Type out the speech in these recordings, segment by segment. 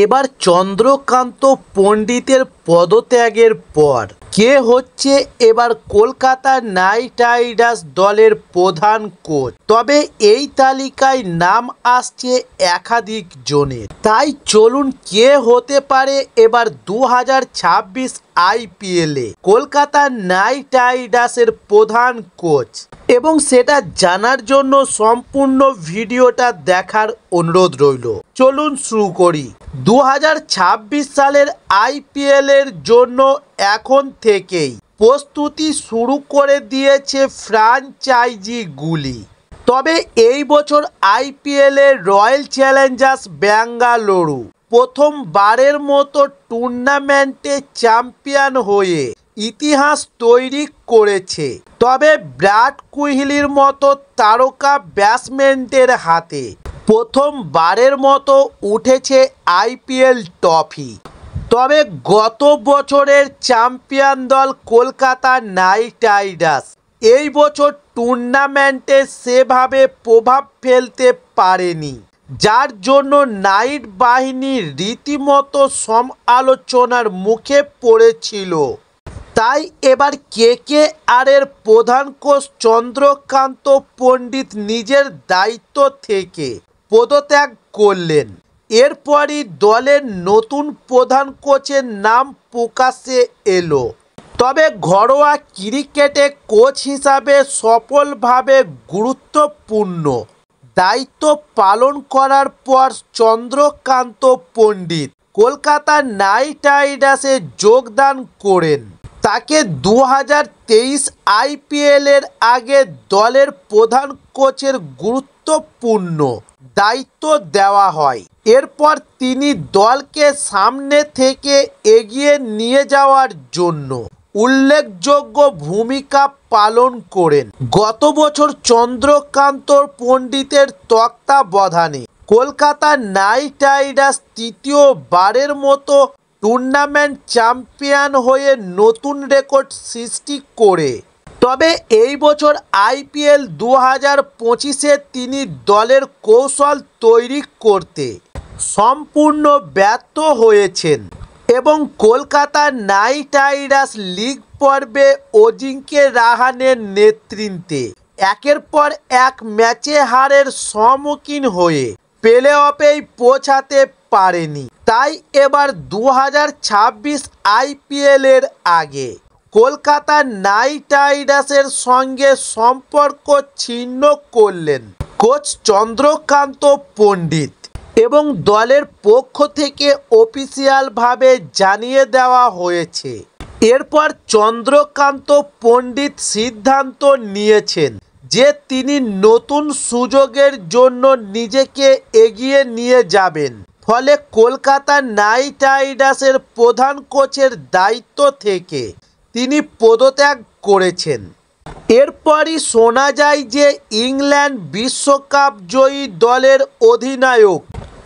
এবার চন্দ্রকান্ত পণ্ডিতের পদত্যাগের পর কে হচ্ছে এবার কলকাতা নাইট রাইডার্স দলের প্রধান কোচ? তবে এই তালিকায় নাম আসছে একাধিক জনের। তাই চলুন কে হতে পারে এবার 2026 আইপিএলে কলকাতা নাইট রাইডার্সের প্রধান কোচ, এবং সেটা জানার জন্য সম্পূর্ণ ভিডিওটা দেখার অনুরোধ রইল। চলুন শুরু করি। 2026 সালের আইপিএলের জন্য এখন থেকেই প্রস্তুতি শুরু করে দিয়েছে ফ্র্যাঞ্চাইজিগুলি। তবে এই বছর আইপিএলে রয়্যাল চ্যালেঞ্জার্স ব্যাঙ্গালুরু প্রথমবারের মতো টুর্নামেন্টে চ্যাম্পিয়ন হয়ে ইতিহাস তৈরি করেছে। তবে বিরাট কোহলির মতো তারকা ব্যাটসম্যানদের হাতে প্রথমবারের মতো উঠেছে আইপিএল ট্রফি। তবে গত বছরের চ্যাম্পিয়ন দল কলকাতা নাইট রাইডার্স এই বছর টুর্নামেন্টে সেভাবে প্রভাব ফেলতে পারেনি, যার জন্য নাইট বাহিনী রীতিমতো সমালোচনার মুখে পড়েছিল। তাই এবার কেকেআরের প্রধান কোচ চন্দ্রকান্ত পণ্ডিত নিজের দায়িত্ব থেকে পদত্যাগ করলেন। এরপরই দলের নতুন প্রধান কোচের নাম প্রকাশ্যে এলো। তবে ঘরোয়া ক্রিকেটে কোচ হিসাবে সফলভাবে গুরুত্বপূর্ণ দায়িত্ব পালন করার পর চন্দ্রকান্ত পণ্ডিত কলকাতা নাইট রাইডার্সে যোগদান করেন। তাকে 2023 আইপিএলের আগে দলের প্রধান কোচের গুরুত্বপূর্ণ দায়িত্ব দেওয়া হয়। এরপর তিনি দলকে সামনে থেকে এগিয়ে নিয়ে যাওয়ার জন্য উল্লেখযোগ্য ভূমিকা পালন করেন। গত বছর চন্দ্রকান্ত পণ্ডিতের তত্ত্বাবধানে কলকাতা নাইট রাইডার্স তৃতীয়বারের মতো টুর্নামেন্ট চ্যাম্পিয়ন হয়ে নতুন রেকর্ড সৃষ্টি করে। তবে এই বছর আইপিএল 2025-এ তিনি দলের কৌশল তৈরি করতে সম্পূর্ণ ব্যর্থ হয়েছেন এবং কলকাতা নাইট রাইডার্স লিগ পর্বে অজিঙ্ক্য রাহানের নেতৃত্বে একের পর এক ম্যাচে হারের সম্মুখীন হয়ে প্লে অফেই পৌঁছাতে পারেনি। তাই এবার 2026 আইপিএলের আগে কলকাতা নাইট রাইডার্সের সঙ্গে সম্পর্ক ছিন্ন করলেন কোচ চন্দ্রকান্ত পণ্ডিত, এবং দলের পক্ষ থেকে অফিসিয়ালভাবে জানিয়ে দেওয়া হয়েছে। এরপর চন্দ্রকান্ত পণ্ডিত সিদ্ধান্ত নিয়েছেন যে তিনি নতুন সুযোগের জন্য নিজেকে এগিয়ে নিয়ে যাবেন। ফলে কলকাতা নাইট রাইডার্সের প্রধান কোচের দায়িত্ব থেকে তিনি পদত্যাগ করেছেন। এরপরই শোনা যায় যে ইংল্যান্ড বিশ্বকাপ জয়ী দলের অধিনায়ক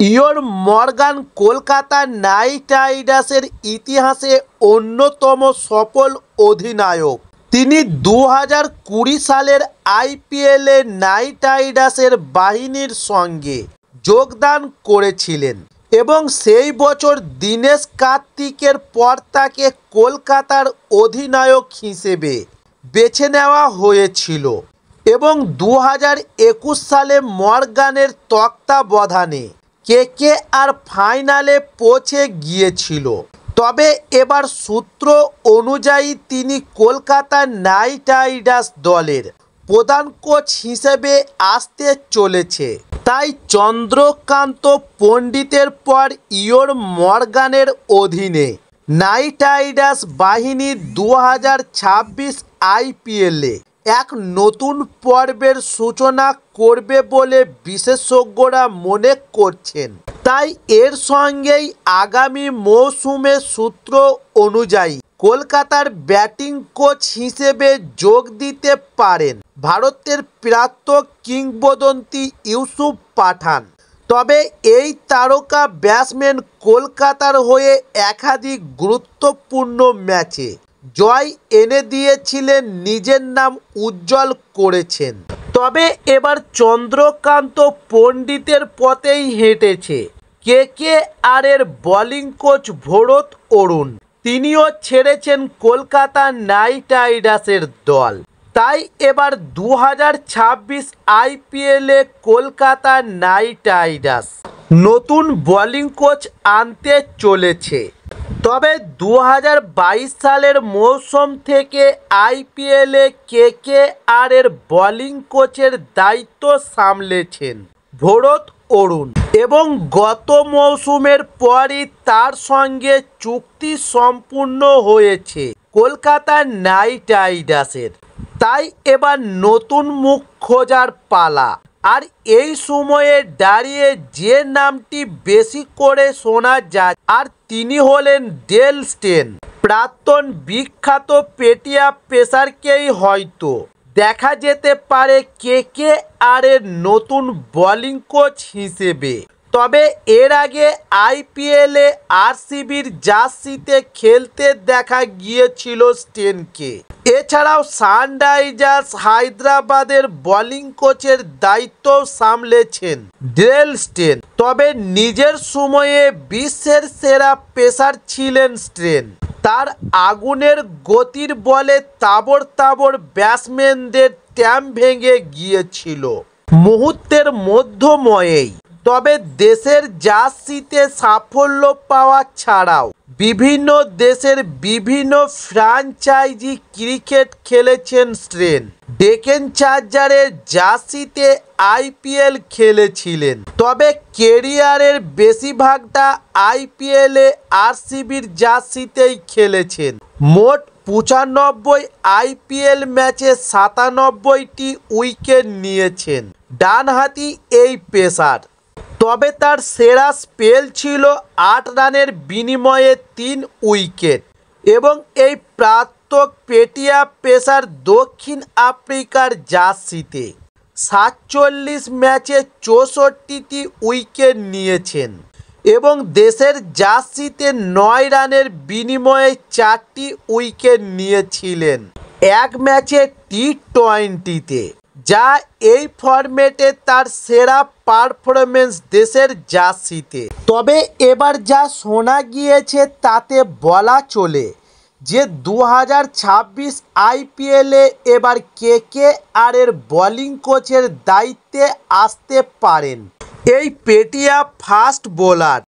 ইয়ন মর্গান কলকাতা নাইট রাইডার্সের ইতিহাসে অন্যতম সফল অধিনায়ক। তিনি 2020 সালের আইপিএলে নাইট রাইডার্সের বাহিনীর সঙ্গে যোগদান করেছিলেন এবং সেই বছর দীনেশ কার্তিকের পর তাকে কলকাতার অধিনায়ক হিসেবে বেছে নেওয়া হয়েছিল এবং 2021 সালে মর্গানের তত্ত্বাবধানে কেকেআর ফাইনালে পৌঁছে গিয়েছিল। তবে এবার সূত্র অনুযায়ী তিনি কলকাতা নাইট রাইডার্স দলের প্রধান কোচ হিসেবে আসতে চলেছে। তাই চন্দ্রকান্ত পণ্ডিতের পর ইয়ন মর্গানের অধীনে নাইট রাইডার্স বাহিনী 2026 আইপিএলে এক নতুন পর্বের সূচনা করবে বলে বিশেষজ্ঞরা মনে করছেন। তাই এর সঙ্গেই আগামী মৌসুমে সূত্র অনুযায়ী কলকাতার ব্যাটিং কোচ হিসেবে যোগ দিতে পারেন ভারতের প্রাক্তন কিংবদন্তি ইউসুফ পাঠান। তবে এই তারকা ব্যাটসম্যান কলকাতার হয়ে একাধিক গুরুত্বপূর্ণ ম্যাচে জয় এনে দিয়েছিলেন, নিজের নাম উজ্জ্বল করেছেন। তবে এবার চন্দ্রকান্ত পণ্ডিতের পথেই হেঁটেছে KKR এর বোলিং কোচ ভরত অরুণ তিনিও ছেড়েছেন কলকাতা নাইট রাইডার্সের দল। তাই এবার 2026 IPL-এ কলকাতা নাইট রাইডার্স নতুন বোলিং কোচ আনতে চলেছে। তবে 2022 সালের মৌসুম থেকে IPL-এ KKR এর বোলিং কোচের দায়িত্ব সামলেছেন ভরত অরুণ এবং গত মৌসুমের পরই তার সঙ্গে চুক্তি সম্পূর্ণ হয়েছে কলকাতা নাইট রাইডার্সের। তাই এবার নতুন মুখ খোঁজার পালা। আর এই সময়ে দাঁড়িয়ে যে নামটি বেশি করে শোনা যায় আর তিনি হলেন ডেল স্টেন। প্রাক্তন বিখ্যাত পেটিয়া পেসারকেই হয়তো দেখা যেতে পারে KKR এর নতুন বোলিং কোচ হিসেবে। তবে এর আগে IPL-এ RCBর জার্সিতে খেলতে দেখা গিয়েছিল স্টেনকে। এছাড়াও সানরাইজার্স হায়দ্রাবাদের বোলিং কোচের দায়িত্ব সামলেছেন ডেল স্টেন। তবে নিজের সময়ে বিশ্বের সেরা পেসার ছিলেন স্টেন। তার আগুনের গতির বলে তাবড় তাবড় ব্যাটসম্যানদের ট্যাম্প ভেঙে গিয়েছিল মুহূর্তের মধ্যময়েই। তবে দেশের জার্সিতে সাফল্য পাওয়া ছাড়াও বিভিন্ন দেশের বিভিন্ন ফ্র্যাঞ্চাইজি ক্রিকেট খেলেছেন স্টেন। ডেকেন চার্জারের জার্সিতে IPL খেলেছিলেন। তবে কেরিয়ারের বেশিরভাগটা IPL-এ RCBর জার্সিতেই খেলেছেন। মোট 95 IPL ম্যাচে 97টি উইকেট নিয়েছেন ডানহাতি এই পেসার। তবে তার সেরা স্পেল ছিল 8 রানের বিনিময়ে 3 উইকেট এবং এই প্রাক্তন পেটিয়া পেসার দক্ষিণ আফ্রিকার জার্সিতে 47 ম্যাচে 64টি উইকেট নিয়েছেন এবং দেশের জার্সিতে 9 রানের বিনিময়ে 4টি উইকেট নিয়েছিলেন এক ম্যাচে T20-তে, যা এই ফরম্যাটে তার সেরা পারফরমেন্স দেশের জার্সিতে। তবে এবার যা শোনা গিয়েছে তাতে বলা চলে যে 2026 IPL-এ এবার KKR এর বোলিং কোচের দায়িত্বে আসতে পারেন এই পেটিয়া ফাস্ট বোলার।